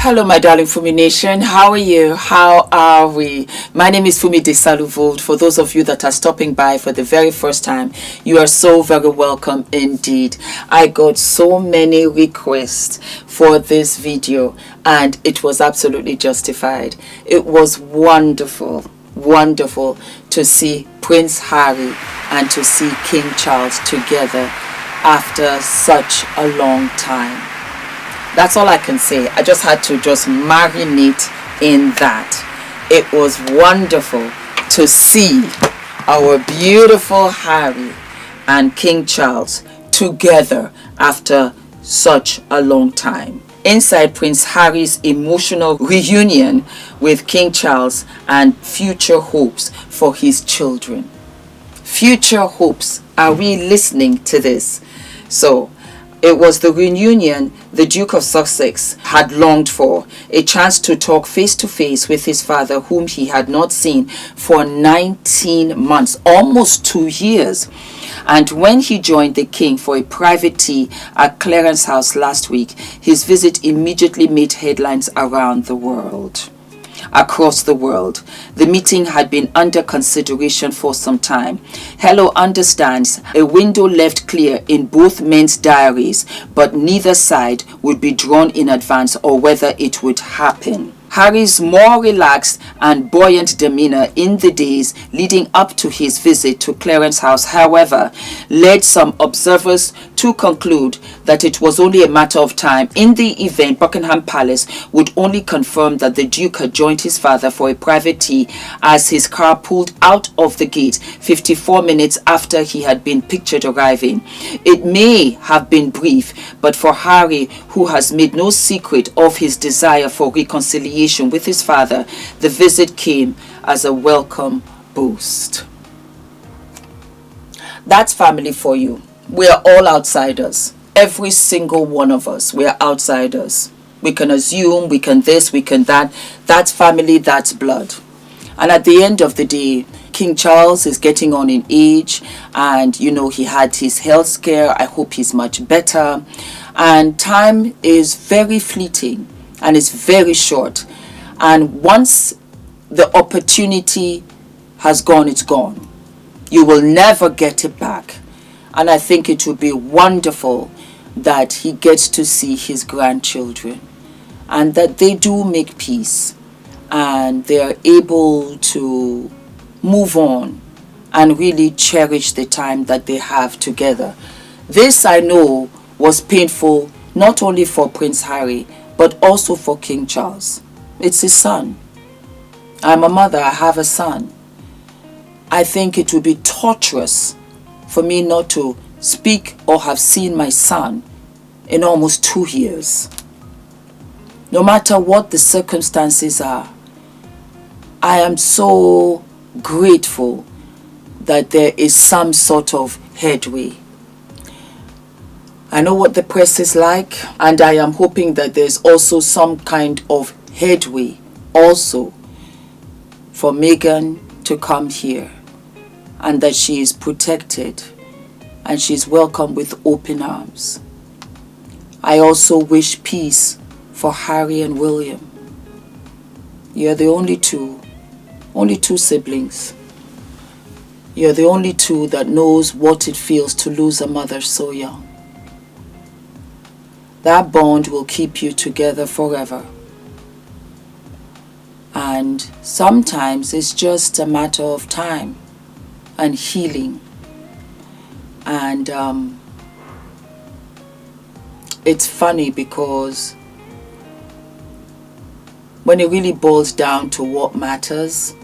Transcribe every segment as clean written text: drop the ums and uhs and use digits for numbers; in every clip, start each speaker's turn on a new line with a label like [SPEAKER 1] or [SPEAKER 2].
[SPEAKER 1] Hello, my darling Fumi Nation. How are you? How are we? My name is Fumidesaluvold. For those of you that are stopping by for the very first time, you are so very welcome indeed. I got so many requests for this video and it was absolutely justified. It was wonderful to see Prince Harry and to see King Charles together after such a long time. That's all I can say. I just had to marinate in that. It was wonderful to see our beautiful Harry and King Charles together after such a long time. Inside Prince Harry's emotional reunion with King Charles and future hopes for his children. Future hopes. Are we listening to this? So, it was the reunion the Duke of Sussex had longed for, a chance to talk face to face with his father, whom he had not seen for 19 months, almost 2 years. And when he joined the king for a private tea at Clarence House last week, his visit immediately made headlines around the world. Across the world, the meeting had been under consideration for some time. Hello understands a window left clear in both men's diaries, but neither side would be drawn in advance or whether it would happen. Harry's more relaxed and buoyant demeanor in the days leading up to his visit to Clarence House, however, led some observers to conclude that it was only a matter of time. In the event, Buckingham Palace would only confirm that the Duke had joined his father for a private tea as his car pulled out of the gate 54 minutes after he had been pictured arriving. It may have been brief, but for Harry, who has made no secret of his desire for reconciliation with his father, the visit came as a welcome boost. That's family for you. We are all outsiders. Every single one of us, we are outsiders. We can assume, we can this, we can that. That's family, that's blood. And at the end of the day, King Charles is getting on in age, and you know, he had his health scare. I hope he's much better. And time is very fleeting and it's very short. And once the opportunity has gone, it's gone. You will never get it back. And I think it would be wonderful that he gets to see his grandchildren and that they do make peace and they are able to move on and really cherish the time that they have together. This, I know, was painful not only for Prince Harry but also for King Charles. It's his son. I'm a mother, I have a son. I think it would be torturous for me not to speak or have seen my son in almost 2 years. No matter what the circumstances are, I am so grateful that there is some sort of headway. I know what the press is like, and I am hoping that there's also some kind of headway also for Meghan to come here and that she is protected and she's welcomed with open arms. I also wish peace for Harry and William. You're the only two siblings. You're the only two that knows what it feels to lose a mother so young. That bond will keep you together forever. And sometimes it's just a matter of time and healing. And it's funny because when it really boils down to what matters,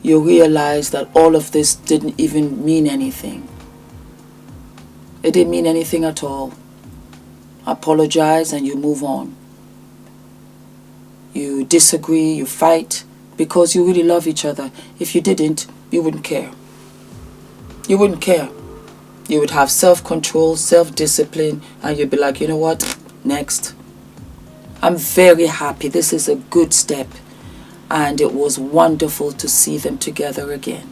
[SPEAKER 1] you realize that all of this didn't even mean anything. It didn't mean anything at all. Apologize and you move on. You disagree, you fight because you really love each other. If you didn't, you wouldn't care. You wouldn't care. You would have self-control, self-discipline, and you'd be like, you know what, next. I'm very happy. This is a good step. And it was wonderful to see them together again.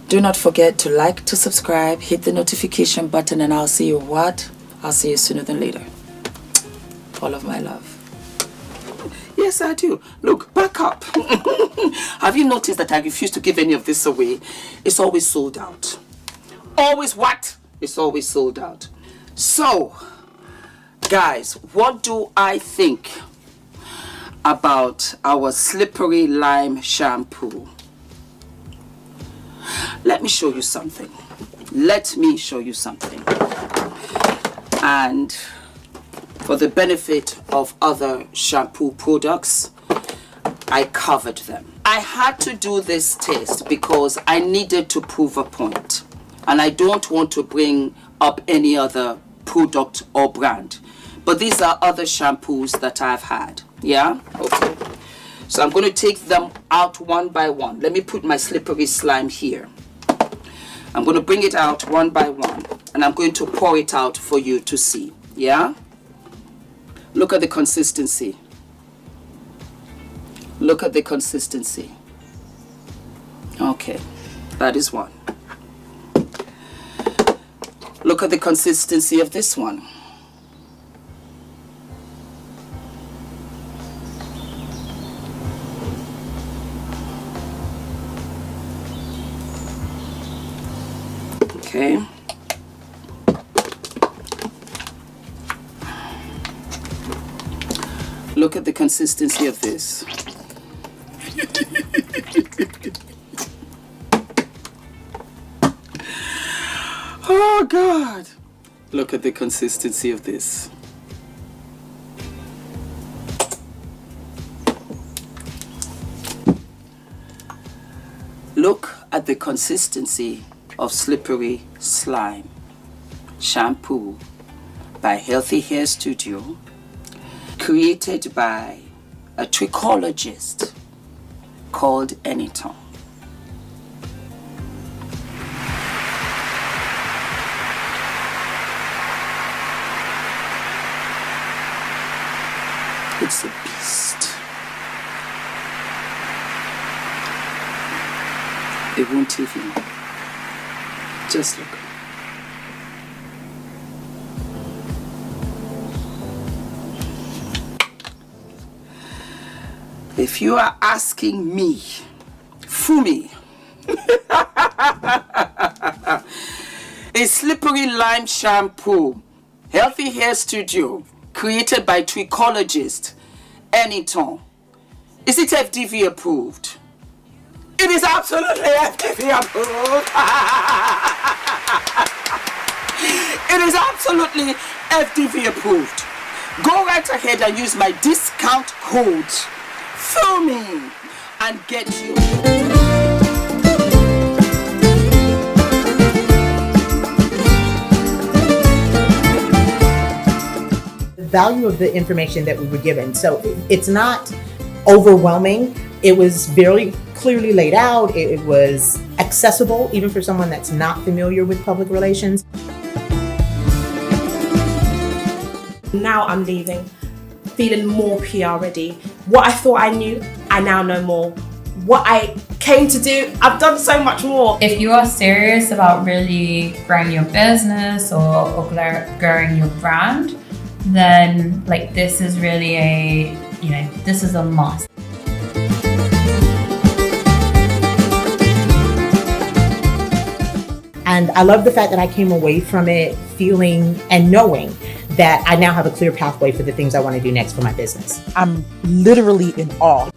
[SPEAKER 1] Do not forget to like, to subscribe, hit the notification button, and I'll see you what? I'll see you sooner than later. All of my love. Yes, I do. Look, back up. Have you noticed that I refuse to give any of this away? It's always sold out. Always what? It's always sold out. So, guys, what do I think about our slippery lime shampoo? Let me show you something. Let me show you something. And for the benefit of other shampoo products, I covered them. I had to do this test because I needed to prove a point. And I don't want to bring up any other product or brand. But these are other shampoos that I've had. Yeah? Okay. So I'm going to take them out one by one. Let me put my slippery slime here. I'm going to bring it out one by one. And I'm going to pour it out for you to see. Yeah? Look at the consistency. Look at the consistency. Okay. That is one. Look at the consistency of this one. Okay. Look at the consistency of this. Oh God. Look at the consistency of this. Look at the consistency of slippery slime shampoo by Healthy Hair Studio, created by a trichologist called ENITAN. It's a beast. It won't even. Just look. If you are asking me, Fumi, a slippery lime shampoo, Healthy Hair Studio, created by trichologist ENITAN, is it FDV approved? It is absolutely FDV approved. It is absolutely FDV approved. Go right ahead and use my discount code Fumi and get you.
[SPEAKER 2] The value of the information that we were given. So it's not overwhelming. It was very clearly laid out. It was accessible even for someone that's not familiar with public relations.
[SPEAKER 3] Now I'm leaving, feeling more PR ready. What I thought I knew, I now know more. What I came to do, I've done so much more.
[SPEAKER 4] If you are serious about really growing your business or growing your brand, then like this is really this is a must.
[SPEAKER 2] And I love the fact that I came away from it feeling and knowing that I now have a clear pathway for the things I want to do next for my business.
[SPEAKER 5] I'm literally in awe.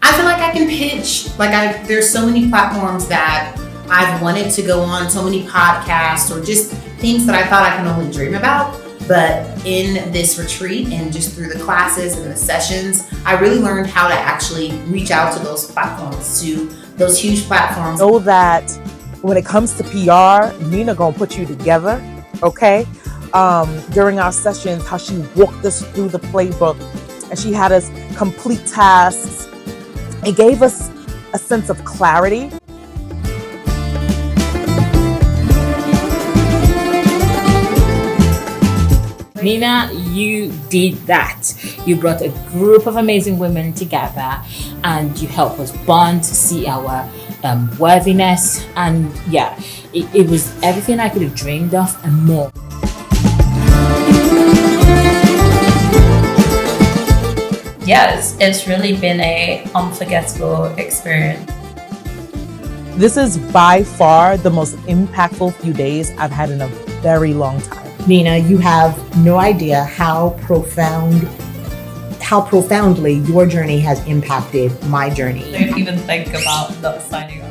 [SPEAKER 6] I feel like I can pitch. There's so many platforms that I've wanted to go on, so many podcasts or just things that I thought I can only dream about. But in this retreat and just through the classes and the sessions, I really learned how to actually reach out to those platforms, to those huge platforms.
[SPEAKER 5] Know that when it comes to PR, Nina gonna put you together, okay? During our sessions, how she walked us through the playbook and she had us complete tasks. It gave us a sense of clarity.
[SPEAKER 7] Nina, you did that. You brought a group of amazing women together and you helped us bond, see our worthiness, and yeah, it was everything I could have dreamed of and more.
[SPEAKER 4] Yes, it's really been a unforgettable experience.
[SPEAKER 5] This is by far the most impactful few days I've had in a very long time.
[SPEAKER 2] Nina, you have no idea how profoundly your journey has impacted my journey.
[SPEAKER 4] Don't even think about not signing up.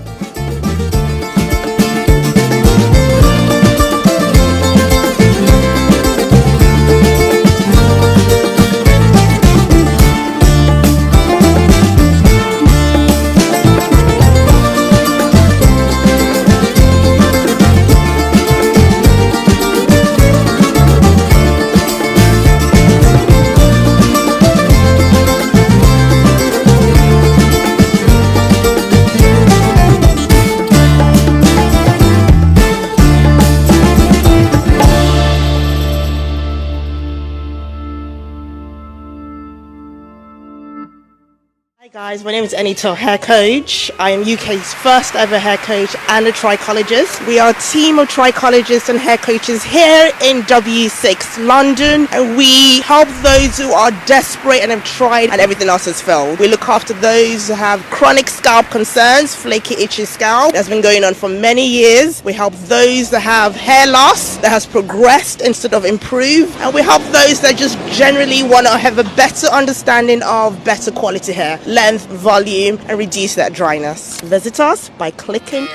[SPEAKER 8] Hi guys, my name is ENITAN, hair coach. I am UK's first ever hair coach and a trichologist. We are a team of trichologists and hair coaches here in W6 London, and we help those who are desperate and have tried and everything else has failed. We look after those who have chronic scalp concerns, flaky, itchy scalp that's been going on for many years. We help those that have hair loss that has progressed instead of improved, and we help those that just generally want to have a better understanding of better quality hair, length, volume, and reduce that dryness. Visit us by clicking